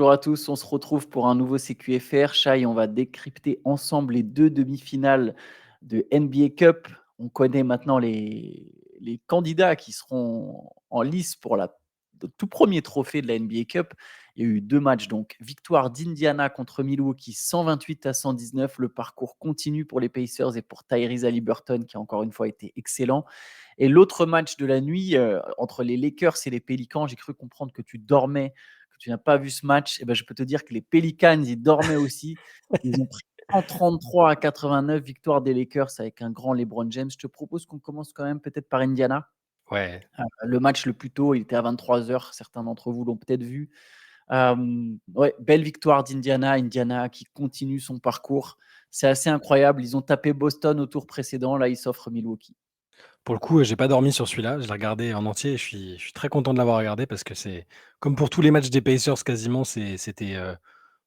Bonjour à tous, on se retrouve pour un nouveau CQFR. Shai, on va décrypter ensemble les deux demi-finales de NBA Cup. On connaît maintenant les candidats qui seront en lice pour le tout premier trophée de la NBA Cup. Il y a eu deux matchs, donc victoire d'Indiana contre Milwaukee 128-119. Le parcours continue pour les Pacers et pour Tyrese Haliburton qui a encore une fois été excellent. Et l'autre match de la nuit entre les Lakers et les Pelicans, j'ai cru comprendre que tu dormais, que tu n'as pas vu ce match. Et ben, je peux te dire que les Pelicans, ils dormaient aussi. Ils ont pris 133-89, victoire des Lakers avec un grand LeBron James. Je te propose qu'on commence quand même peut-être par Indiana. Ouais. Le match le plus tôt, il était à 23h. Certains d'entre vous l'ont peut-être vu. Ouais, belle victoire d'Indiana. Indiana qui continue son parcours. C'est assez incroyable. Ils ont tapé Boston au tour précédent. Là, ils s'offrent Milwaukee. Pour le coup, j'ai pas dormi sur celui-là. Je l'ai regardé en entier et je suis très content de l'avoir regardé parce que c'est comme pour tous les matchs des Pacers quasiment, c'était,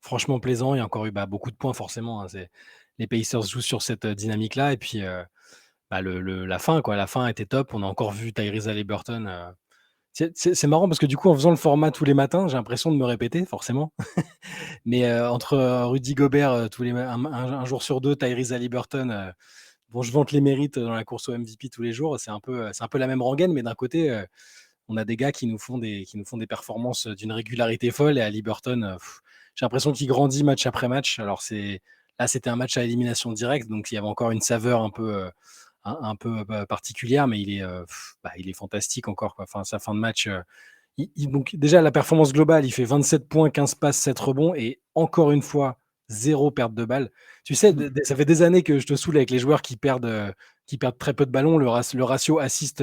franchement plaisant. Il y a encore eu, beaucoup de points forcément, hein. Les Pacers jouent sur cette, dynamique-là et puis, la fin quoi, la fin était top. On a encore vu Tyrese Haliburton, c'est marrant parce que du coup, en faisant le format tous les matins, j'ai l'impression de me répéter forcément. Mais, entre, Rudy Gobert, tous les ma un jour sur 2, Tyrese Haliburton, bon, je vante les mérites dans la course au MVP tous les jours. C'est un peu la même rengaine, mais d'un côté, on a des gars qui nous font des performances d'une régularité folle et Haliburton, j'ai l'impression qu'il grandit match après match. Alors là, c'était un match à élimination directe, donc il y avait encore une saveur un peu particulière, mais il est fantastique encore, quoi. Enfin, sa fin de match, donc déjà la performance globale, il fait 27 points, 15 passes, 7 rebonds et encore une fois, zéro perte de balle. Tu sais, ça fait des années que je te saoule avec les joueurs qui perdent très peu de ballons, le ratio assist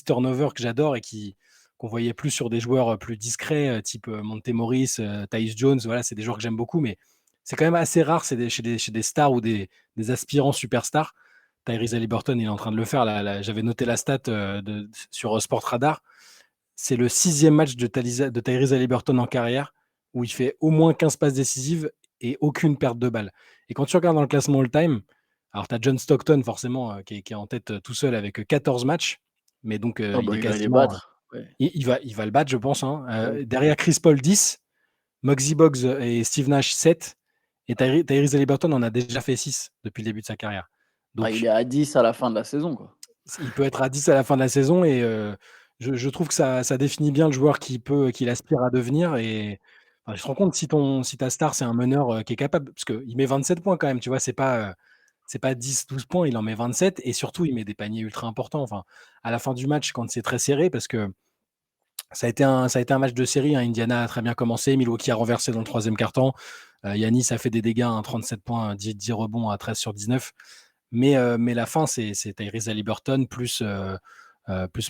turnover que j'adore et qu'on voyait plus sur des joueurs, plus discrets, type, Monte Morris, Tyus Jones, voilà, c'est des joueurs que j'aime beaucoup, mais c'est quand même assez rare, c'est chez des stars ou des aspirants superstars. Tyrese Haliburton, il est en train de le faire là, j'avais noté la stat, sur, Sport Radar. C'est le 6e match de Tyrese Haliburton en carrière où il fait au moins 15 passes décisives et aucune perte de balle. Et quand tu regardes dans le classement all-time, alors tu as John Stockton forcément, qui est en tête, tout seul avec, 14 matchs, mais donc, Ah il bah, est il va les quasiment, battre. Ouais. il va le battre je pense, hein. Ouais. Derrière Chris Paul 10, Muggsy Bogues et Steve Nash 7 et Tyrese Haliburton en a déjà fait 6 depuis le début de sa carrière. Ah, il Donc est à 10 à la fin de la saison, quoi. il peut être à 10 à la fin de la saison et je trouve que ça définit bien le joueur qu'il aspire à devenir et enfin, je te rends compte si ta star, c'est un meneur, qui est capable parce qu'il met 27 points quand même, tu vois? C'est pas 10-12 points, il en met 27 et surtout il met des paniers ultra importants. Enfin, à la fin du match quand c'est très serré parce que ça a été un match de série, hein. Indiana a très bien commencé, Milwaukee a renversé dans le 3e quart-temps. Giannis a fait des dégâts, hein, 37 points, 10 rebonds à 13 sur 19. Mais la fin, c'est Tyrese Haliburton plus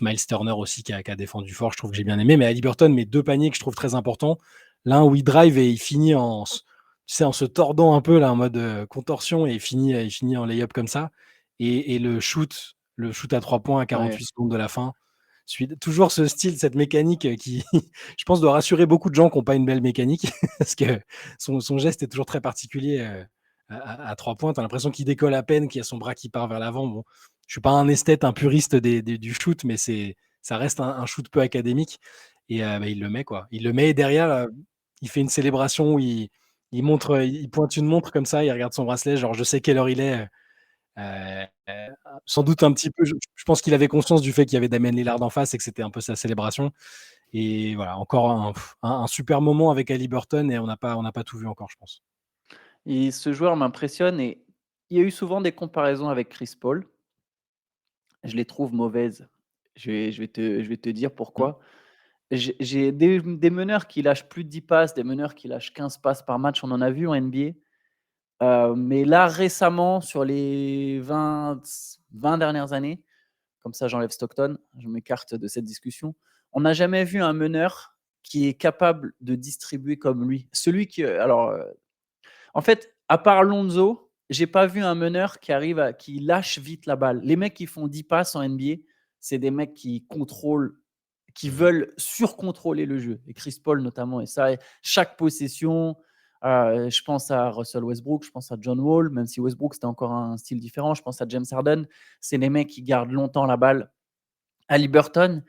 Miles Turner aussi qui a défendu fort. Je trouve que j'ai bien aimé. Mais Haliburton met 2 paniers que je trouve très importants. L'un où il drive et il finit en se tordant un peu là, en mode, contorsion et il finit en lay-up comme ça et le shoot à 3 points à Ouais. 48 secondes de la fin. Toujours ce style, cette mécanique, qui je pense doit rassurer beaucoup de gens qui ont pas une belle mécanique parce que son geste est toujours très particulier, à 3 points. Tu as l'impression qu'il décolle à peine, qu'il y a son bras qui part vers l'avant. Bon, je suis pas un esthète, un puriste du shoot, mais ça reste un shoot peu académique et il le met, quoi. Il le met et derrière, il fait une célébration où il pointe une montre comme ça, il regarde son bracelet, genre: «Je sais quelle heure il est», sans doute un petit peu, je pense qu'il avait conscience du fait qu'il y avait Damian Lillard en face et que c'était un peu sa célébration et voilà, encore un super moment avec Haliburton et on n'a pas tout vu encore, je pense. Et ce joueur m'impressionne et il y a eu souvent des comparaisons avec Chris Paul. Je les trouve mauvaises. Je vais te dire Mmh. pourquoi. J'ai des meneurs qui lâchent plus de 10 passes, des meneurs qui lâchent 15 passes par match, on en a vu en NBA. Mais là, récemment, sur les 20 dernières années, comme ça j'enlève Stockton, je m'écarte de cette discussion. On n'a jamais vu un meneur qui est capable de distribuer comme lui. Celui qui, en fait, à part Lonzo, j'ai pas vu un meneur qui lâche vite la balle. Les mecs qui font 10 passes en NBA, c'est des mecs qui contrôlent, qui Mmh. veulent surcontrôler le jeu. Et Chris Paul notamment. Et ça, chaque possession, je pense à Russell Westbrook, je pense à John Wall, même si Westbrook c'était encore un style différent. Je pense à James Harden. C'est les mecs qui gardent longtemps la balle. Haliburton,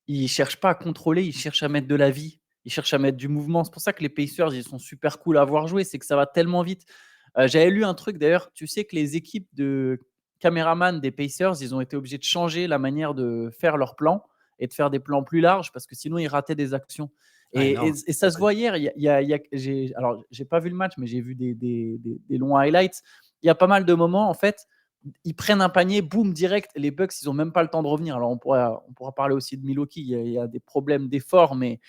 il cherche pas à contrôler, il cherche à mettre de la vie. Ils cherchent à mettre du mouvement. C'est pour ça que les Pacers, ils sont super cool à voir jouer. C'est que ça va tellement vite. J'avais lu un truc d'ailleurs. Tu sais que les équipes de caméramans des Pacers, ils ont été obligés de changer la manière de faire leurs plans et de faire des plans plus larges parce que sinon ils rataient des actions. Ah, énorme. Et ça se voit hier. Alors, j'ai pas vu le match, mais j'ai vu des longs highlights. Il y a pas mal de moments, en fait, ils prennent un panier, boum, direct. Les Bucks, ils n'ont même pas le temps de revenir. Alors, on pourra parler aussi de Milwaukee. Il y a des problèmes d'effort, mais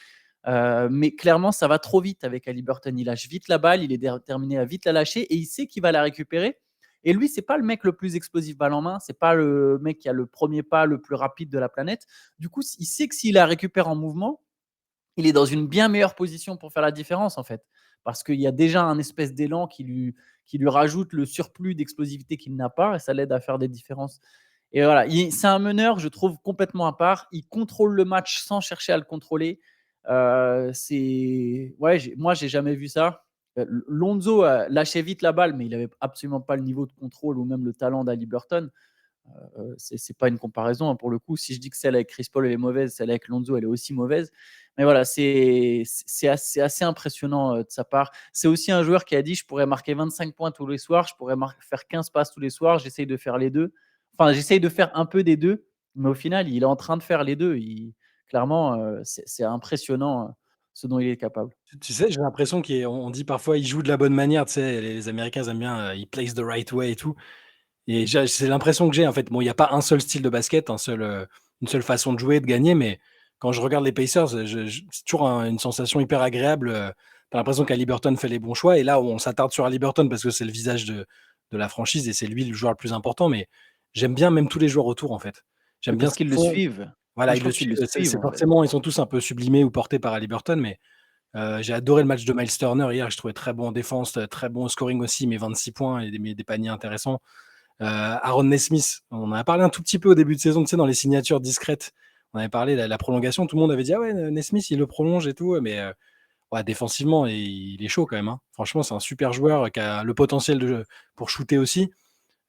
clairement, ça va trop vite avec Haliburton. Il lâche vite la balle, il est déterminé à vite la lâcher et il sait qu'il va la récupérer. Et lui, c'est pas le mec le plus explosif balle en main, c'est pas le mec qui a le premier pas le plus rapide de la planète. Du coup, il sait que s'il la récupère en mouvement, il est dans une bien meilleure position pour faire la différence, en fait. Parce qu'il y a déjà un espèce d'élan qui lui rajoute le surplus d'explosivité qu'il n'a pas et ça l'aide à faire des différences. Et voilà, c'est un meneur, je trouve, complètement à part. Il contrôle le match sans chercher à le contrôler. Moi, j'ai jamais vu ça. Lonzo lâchait vite la balle, mais il n'avait absolument pas le niveau de contrôle ou même le talent d'Ali Burton. C'est pas une comparaison, hein, pour le coup. Si je dis que celle avec Chris Paul elle est mauvaise, celle avec Lonzo elle est aussi mauvaise. Mais voilà, c'est assez impressionnant de sa part. C'est aussi un joueur qui a dit je pourrais marquer 25 points tous les soirs, je pourrais faire 15 passes tous les soirs. J'essaye de faire les deux. Enfin, j'essaye de faire un peu des deux, mais au final, il est en train de faire les deux. Clairement, c'est impressionnant ce dont il est capable. Tu sais, j'ai l'impression qu'on dit parfois, il joue de la bonne manière, tu sais, les Américains aiment bien, il plays the right way et tout et c'est l'impression que j'ai, en fait. Bon, il y a pas un seul style de basket, une seule façon de jouer, de gagner, mais quand je regarde les Pacers, c'est toujours une sensation hyper agréable, tu l'impression qu'Haliburton fait les bons choix et là, on s'attarde sur Haliburton parce que c'est le visage de la franchise et c'est lui le joueur le plus important, mais j'aime bien même tous les joueurs autour, en fait. J'aime Oui, bien parce ce qu'ils qu'ils le font. suivent. Moi, Voilà, je ils le trouve qu'ils suivent, le suivent, c'est en fait. forcément ils sont tous un peu sublimés ou portés par Haliburton, mais j'ai adoré le match de Miles Turner hier, je trouvais très bon en défense, très bon au scoring aussi, mais 26 points et des paniers intéressants. Aaron Nesmith, on en a parlé un tout petit peu au début de saison, tu sais, dans les signatures discrètes. On avait parlé de la prolongation, tout le monde avait dit: «Ah ouais, Nesmith, il le prolonge et tout», mais ouais, défensivement, il est chaud quand même, hein. Franchement, c'est un super joueur qui a le potentiel pour shooter aussi.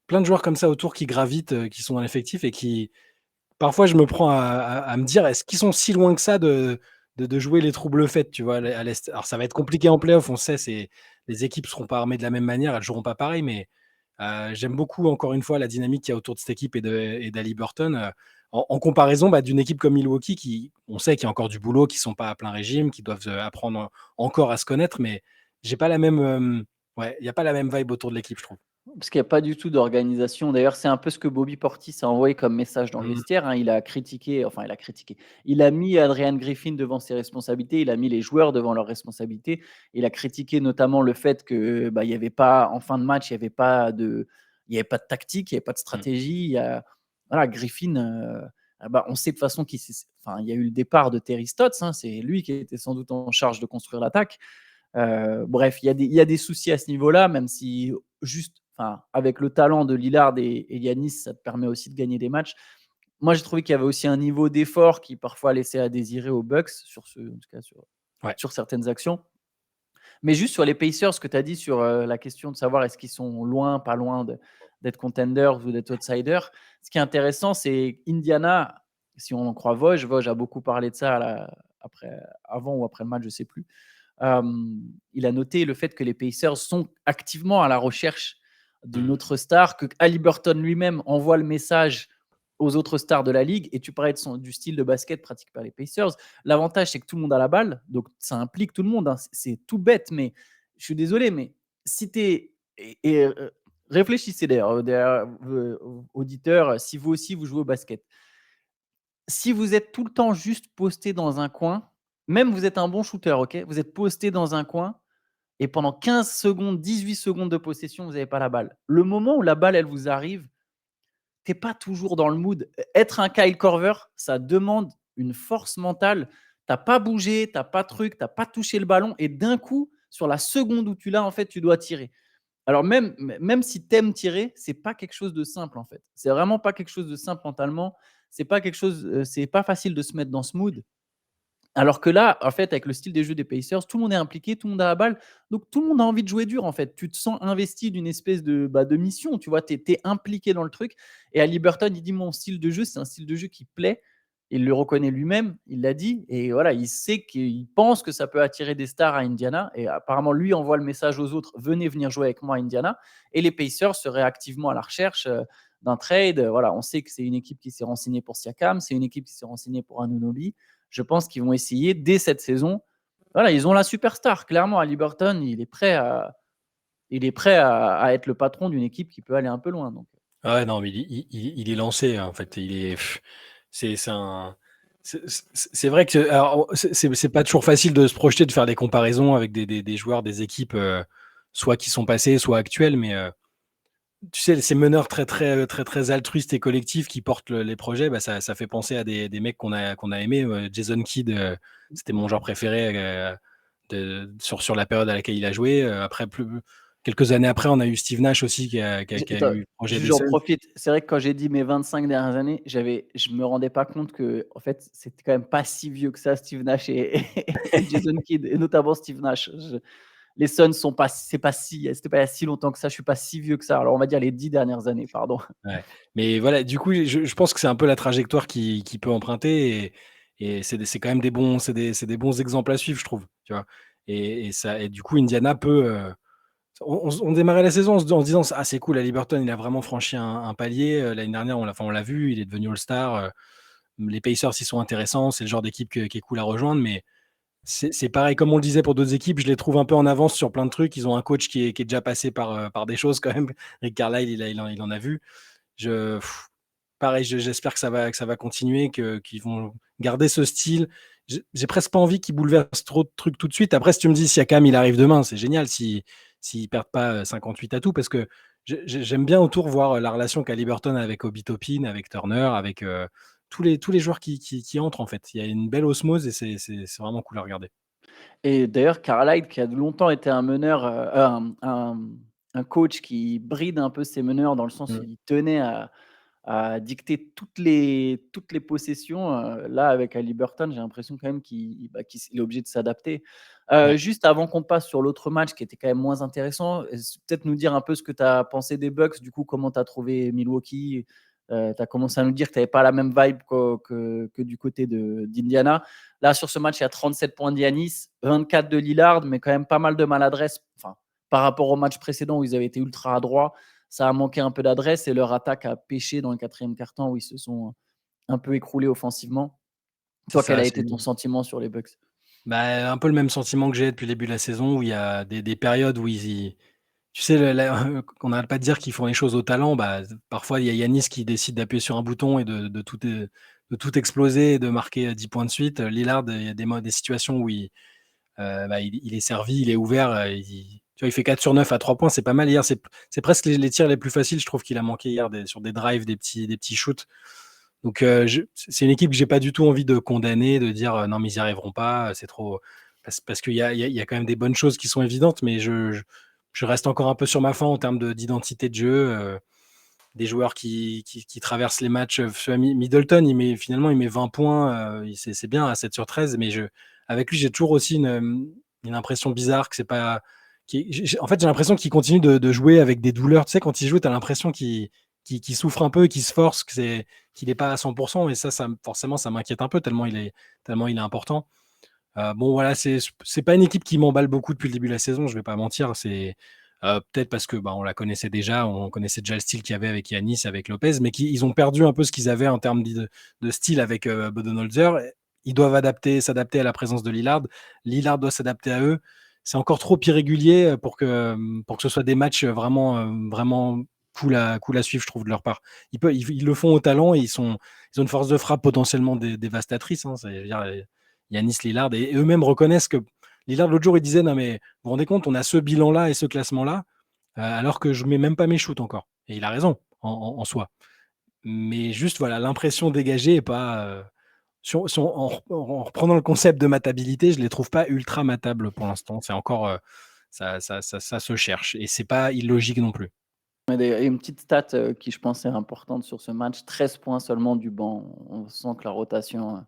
Plein de joueurs comme ça autour qui gravitent, qui sont dans l'effectif et qui parfois, je me prends à me dire: «Est-ce qu'ils sont si loin que ça de jouer les troubles fêtes?» Tu vois? À l'Est. Alors ça va être compliqué en play-off, on sait, les équipes seront pas armées de la même manière, elles joueront pas pareil, mais j'aime beaucoup encore une fois la dynamique qu'il y a autour de cette équipe et d'Haliburton, en comparaison, bah, d'une équipe comme Milwaukee qui on sait qu'il y a encore du boulot, qui sont pas à plein régime, qui doivent, apprendre encore à se connaître, mais j'ai pas la même, ouais, il y a pas la même vibe autour de l'équipe, je trouve. Parce qu'il y a pas du tout d'organisation. D'ailleurs, c'est un peu ce que Bobby Portis a envoyé comme message dans le Mmh. vestiaire, hein. Il a mis Adrian Griffin devant ses responsabilités, il a mis les joueurs devant leurs responsabilités. Il a critiqué notamment le fait que, bah, il y avait pas en fin de match, il y avait pas de tactique, il y avait pas de Mmh. stratégie. Voilà, Griffin, bah, on sait de toute façon il y a eu le départ de Terry Stotts, hein, c'est lui qui était sans doute en charge de construire l'attaque. Bref, il y a des soucis à ce niveau-là, même si juste, enfin, avec le talent de Lillard et Yanis, ça te permet aussi de gagner des matchs. Moi, j'ai trouvé qu'il y avait aussi un niveau d'effort qui parfois laissait à désirer aux Bucks en tout cas Ouais. sur certaines actions. Mais juste sur les Pacers, ce que tu as dit sur la question de savoir est-ce qu'ils sont loin, pas loin d'être contenders ou d'être outsiders. Ce qui est intéressant, c'est Indiana, si on en croit Woj a beaucoup parlé de ça avant ou après le match, je ne sais plus. Il a noté le fait que les Pacers sont activement à la recherche d'une Mmh. autre star, que Haliburton lui-même envoie le message aux autres stars de la ligue. Et tu parlais du style de basket pratiqué par les Pacers. L'avantage, c'est que tout le monde a la balle, donc ça implique tout le monde, hein. C'est tout bête, mais je suis désolé, mais si tu es. Réfléchissez d'ailleurs, auditeurs, si vous aussi vous jouez au basket. Si vous êtes tout le temps juste posté dans un coin, même vous êtes un bon shooter, ok, vous êtes posté dans un coin et pendant 15 secondes, 18 secondes de possession, vous n'avez pas la balle. Le moment où la balle, elle vous arrive, tu es pas toujours dans le mood. Être un Kyle Korver, ça demande une force mentale. Tu pas bougé, tu pas truc, tu pas touché le ballon et d'un coup, sur la seconde où tu l'as, en fait, tu dois tirer. Alors même si tu aimes tirer, c'est pas quelque chose de simple, en fait. C'est vraiment pas quelque chose de simple mentalement. C'est pas facile de se mettre dans ce mood. Alors que là, en fait, avec le style des jeux des Pacers, tout le monde est impliqué, tout le monde a la balle. Donc tout le monde a envie de jouer dur, en fait. Tu te sens investi d'une espèce de mission, tu vois, tu es impliqué dans le truc. Et Ali Burton, il dit: «Mon style de jeu, c'est un style de jeu qui plaît». Il le reconnaît lui-même, il l'a dit, et voilà, il pense que ça peut attirer des stars à Indiana, et apparemment lui envoie le message aux autres: venez venir jouer avec moi à Indiana. Et les Pacers seraient activement à la recherche d'un trade. Voilà, on sait que c'est une équipe qui s'est renseignée pour Siakam, c'est une équipe qui s'est renseignée pour Anunoby. Je pense qu'ils vont essayer dès cette saison. Voilà, ils ont la superstar, clairement. Haliburton, il est prêt à être le patron d'une équipe qui peut aller un peu loin. Donc. Ah ouais, non, mais il est lancé, hein, en fait. C'est un. C'est vrai que alors, c'est pas toujours facile de se projeter, de faire des comparaisons avec des joueurs, des équipes, soit qui sont passés, soit actuels, mais tu sais, ces meneurs très altruistes et collectifs qui portent les projets, bah, ça fait penser à des mecs qu'on a aimés. Jason Kidd, c'était mon joueur préféré sur la période à laquelle il a joué. Après, quelques années après, on a eu Steve Nash aussi qui a eu le projet des J'en Suns. profite. C'est vrai que quand j'ai dit mes 25 dernières années, je me rendais pas compte que, en fait, c'était quand même pas si vieux que ça, Steve Nash et Jason Kidd, et notamment Steve Nash. Les Suns c'était pas il y a si longtemps que ça. Je suis pas si vieux que ça. Alors on va dire les 10 dernières années, pardon. Ouais. Mais voilà, du coup, je pense que c'est un peu la trajectoire qui peut emprunter et c'est quand même c'est des bons exemples à suivre, je trouve, tu vois? Et du coup, Indiana peut, on démarrait la saison en se disant: «Ah, c'est cool, Haliburton, il a vraiment franchi un palier, l'année dernière, on l'a vu, il est devenu All-Star, les Pacers, ils sont intéressants, c'est le genre d'équipe qui est cool à rejoindre», mais c'est pareil, comme on le disait pour d'autres équipes, je les trouve un peu en avance sur plein de trucs. Ils ont un coach qui est déjà passé par des choses quand même. Rick Carlisle, il en a vu. Je Pareil, j'espère que ça va continuer, qu'ils vont garder ce style. J'ai presque pas envie qu'ils bouleversent trop de trucs tout de suite. Après, si tu me dis Siakam, il arrive demain, c'est génial s'ils perdent pas 58 à tout, parce que j'aime bien autour voir la relation qu'a Liberton avec Obi Toppin, avec Turner, avec tous les joueurs qui entrent en fait. Il y a une belle osmose et c'est vraiment cool à regarder. Et d'ailleurs, Carlisle, qui a longtemps été un meneur, un coach qui bride un peu ses meneurs, dans le sens où Mmh. il tenait à dicter toutes les possessions. Là, avec Haliburton, j'ai l'impression quand même qu'il est obligé de s'adapter. Ouais. Juste avant qu'on passe sur l'autre match qui était quand même moins intéressant, peut-être nous dire un peu ce que tu as pensé des Bucks, du coup, comment tu as trouvé Milwaukee. Tu as commencé à nous dire que tu n'avais pas la même vibe que du côté d'Indiana. Là, sur ce match, il y a 37 points d'Yanis, 24 de Lillard, mais quand même pas mal de maladresse. Enfin, par rapport au match précédent où ils avaient été ultra adroits, ça a manqué un peu d'adresse et leur attaque a pêché dans le quatrième quart-temps où ils se sont un peu écroulés offensivement. C'est Toi, quel ça, a été ton sentiment sur les Bucks? bah, un peu le même sentiment que j'ai depuis le début de la saison où il y a des périodes où tu sais, on n'arrête pas de dire qu'ils font les choses au talent. Bah, parfois, il y a Yanis qui décide d'appuyer sur un bouton et de tout exploser et de marquer 10 points de suite. Lillard, il y a des situations où il est servi, il est ouvert. Tu vois, il fait 4 sur 9 à 3 points, c'est pas mal hier. C'est presque les tirs les plus faciles, je trouve qu'il a manqué hier sur des drives, des petits shoots. Donc, c'est une équipe que j'ai pas du tout envie de condamner, de dire non, mais ils n'y arriveront pas, c'est trop. Parce qu'il y a quand même des bonnes choses qui sont évidentes, mais je reste encore un peu sur ma faim en termes d'identité de jeu. Des joueurs qui traversent les matchs. Middleton, finalement, il met 20 points, c'est bien à 7 sur 13, mais avec lui, j'ai toujours aussi une impression bizarre que c'est pas. En fait, j'ai l'impression qu'il continue de jouer avec des douleurs. Tu sais, quand il joue, tu as l'impression qu'il souffre un peu, qu'il se force, qu'il n'est pas à 100%. Et forcément, ça m'inquiète un peu tellement il est important. Bon, voilà, c'est pas une équipe qui m'emballe beaucoup depuis le début de la saison, je vais pas mentir. C'est peut-être parce que on la connaissait déjà, on connaissait déjà le style qu'il y avait avec Yanis, avec Lopez, mais ils ont perdu un peu ce qu'ils avaient en termes de style avec Budenholzer. Ils doivent s'adapter à la présence de Lillard. Lillard doit s'adapter à eux. C'est encore trop irrégulier pour que ce soit des matchs vraiment cool à suivre, je trouve, de leur part. Ils le font au talent et ils ont une force de frappe potentiellement dévastatrice. Hein. Je veux dire, Yanis, Lillard, et eux-mêmes reconnaissent que Lillard, l'autre jour, il disait: non, mais vous vous rendez compte, on a ce bilan-là et ce classement-là, alors que je ne mets même pas mes shoots encore. Et il a raison, en soi. Mais juste, voilà, l'impression dégagée est pas. En reprenant le concept de matabilité, je ne les trouve pas ultra matables pour l'instant. C'est encore. Ça se cherche. Et c'est pas illogique non plus. Et une petite stat qui, je pense, est importante sur ce match: 13 points seulement du banc. On sent que la rotation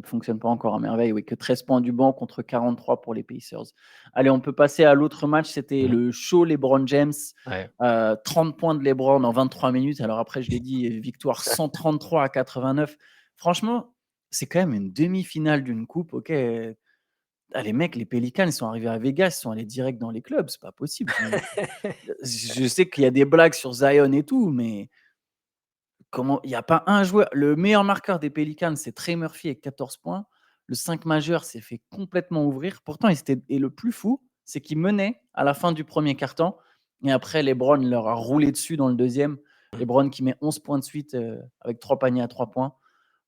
fonctionne pas encore à merveille. Oui, que 13 points du banc contre 43 pour les Pacers. Allez, on peut passer à l'autre match. C'était Mmh. le show LeBron James. Ouais. 30 points de LeBron en 23 minutes. Alors après, je l'ai dit, victoire 133 à 89. Franchement, c'est quand même une demi-finale d'une coupe. Ok, les mecs, les Pelicans, ils sont arrivés à Vegas, ils sont allés direct dans les clubs. C'est pas possible. Je sais qu'il y a des blagues sur Zion et tout, mais comment il n'y a pas un joueur. Le meilleur marqueur des Pelicans, c'est Trey Murphy avec 14 points. Le 5 majeur s'est fait complètement ouvrir. Pourtant, et le plus fou, c'est qu'ils menaient à la fin du premier quart-temps. Et après, LeBron leur a roulé dessus dans le deuxième. LeBron qui met 11 points de suite avec 3 paniers à 3 points.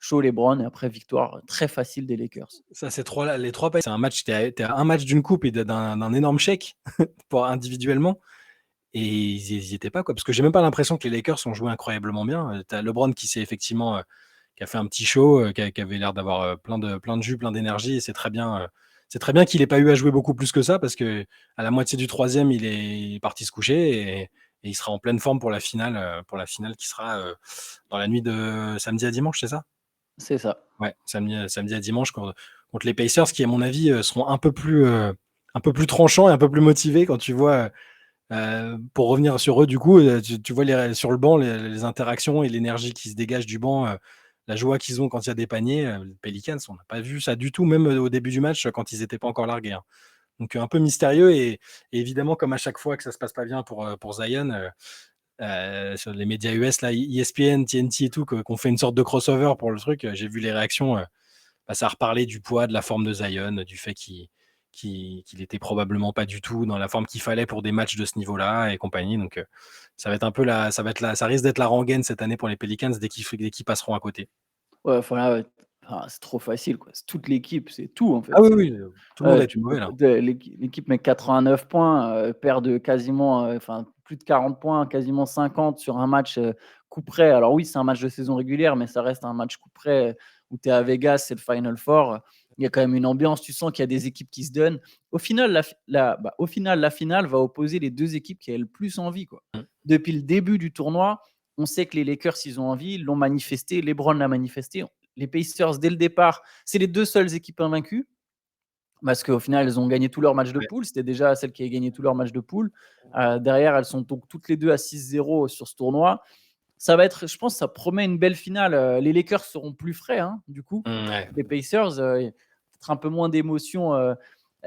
Chaud LeBron. Et après, victoire très facile des Lakers. Ça, c'est les 3 c'est un match, tu à un match d'une coupe et d'un énorme chèque pour individuellement. Et ils y étaient pas, quoi. Parce que j'ai même pas l'impression que les Lakers ont joué incroyablement bien. Tu as LeBron qui s'est effectivement, qui a fait un petit show, qui avait l'air d'avoir plein de jus, plein d'énergie. Et c'est très bien qu'il ait pas eu à jouer beaucoup plus que ça, parce que à la moitié du troisième, il est parti se coucher et il sera en pleine forme pour la finale qui sera dans la nuit de samedi à dimanche, c'est ça? C'est ça. Ouais, samedi à dimanche contre les Pacers, qui à mon avis seront un peu plus tranchants et un peu plus motivés quand tu vois. Pour revenir sur eux, du coup, tu vois sur le banc les interactions et l'énergie qui se dégage du banc, la joie qu'ils ont quand il y a des paniers. Les Pelicans, on n'a pas vu ça du tout, même au début du match, quand ils n'étaient pas encore largués, hein. Donc un peu mystérieux et évidemment, comme à chaque fois que ça se passe pas bien pour Zion, sur les médias US, là, ESPN, TNT et tout, qu'on fait une sorte de crossover pour le truc, j'ai vu les réactions. Ça a reparlé du poids, de la forme de Zion, du fait qu'il était probablement pas du tout dans la forme qu'il fallait pour des matchs de ce niveau-là et compagnie. Donc, ça va être un peu ça risque d'être la rengaine cette année pour les Pelicans dès qu'ils passeront à côté. Ouais, c'est trop facile, quoi. C'est toute l'équipe, c'est tout, en Ah fait. oui, oui, tout le monde a été Tu mauvais là. l'équipe met 89 points, perd de quasiment, plus de 40 points, quasiment 50 sur un match, coup près. Alors oui, c'est un match de saison régulière, mais ça reste un match coup près, où tu es à Vegas, c'est le Final Four. Il y a quand même une ambiance, tu sens qu'il y a des équipes qui se donnent. Au final, la finale va opposer les 2 équipes qui avaient le plus envie, quoi. Mmh. Depuis le début du tournoi, on sait que les Lakers, ils ont envie, ils l'ont manifesté, LeBron l'a manifesté. Les Pacers, dès le départ, c'est les 2 seules équipes invaincues. Parce qu'au final, elles ont gagné tous leurs matchs de Ouais. poule. C'était déjà celles qui avaient gagné tous leurs matchs de poule. Derrière, elles sont donc toutes les deux à 6-0 sur ce tournoi. Ça va être, je pense, ça promet une belle finale. Les Lakers seront plus frais, hein, du coup. Ouais. Les Pacers, peut-être un peu moins d'émotion.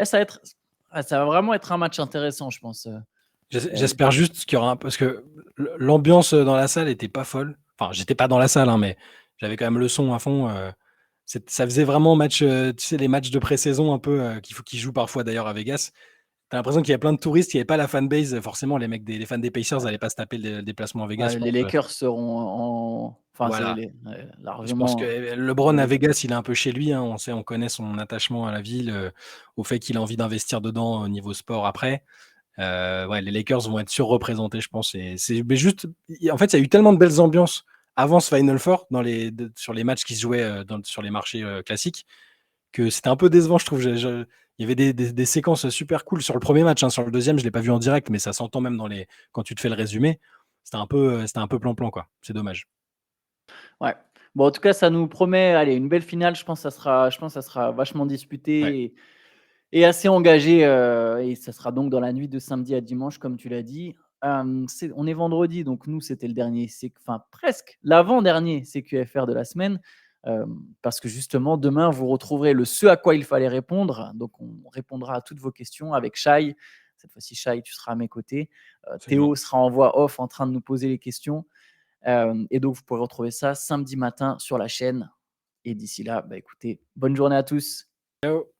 Ça va vraiment être un match intéressant, je pense. J'espère juste qu'il y aura parce que l'ambiance dans la salle était pas folle. Enfin, j'étais pas dans la salle, hein, mais j'avais quand même le son à fond. Ça faisait vraiment match, tu sais, les matchs de pré-saison un peu qu'ils jouent parfois d'ailleurs à Vegas. T'as l'impression qu'il y a plein de touristes, il n'y avait pas la fanbase. Forcément, les fans des Pacers n'allaient pas se taper le déplacement à Vegas, je Les pense. Lakers seront Voilà. Je pense que largement LeBron à favoris. Vegas, il est un peu chez lui, hein. On connaît son attachement à la ville, au fait qu'il a envie d'investir dedans au niveau sport après. Ouais, les Lakers vont être surreprésentés, je pense. Mais juste, en fait, il y a eu tellement de belles ambiances avant ce Final Four sur les matchs qui se jouaient sur les marchés classiques, que c'était un peu décevant, je trouve. Il y avait des séquences super cool sur le premier match, hein. Sur le deuxième, je l'ai pas vu en direct, mais ça s'entend même quand tu te fais le résumé. C'était un peu plan-plan, quoi. C'est dommage. Ouais. Bon, en tout cas, ça nous promet, allez, une belle finale. Je pense que ça sera vachement Ouais, disputé et assez engagé. Et ça sera donc dans la nuit de samedi à dimanche, comme tu l'as dit. On est vendredi, donc nous, c'était le dernier, enfin presque l'avant-dernier CQFR de la semaine. Parce que justement, demain, vous retrouverez le ce à quoi il fallait répondre. Donc, on répondra à toutes vos questions avec Shai. Cette fois-ci, Shai, tu seras à mes côtés. absolument. Théo sera en voix off en train de nous poser les questions. Et donc, vous pourrez retrouver ça samedi matin sur la chaîne. Et d'ici là, écoutez, bonne journée à tous. Ciao.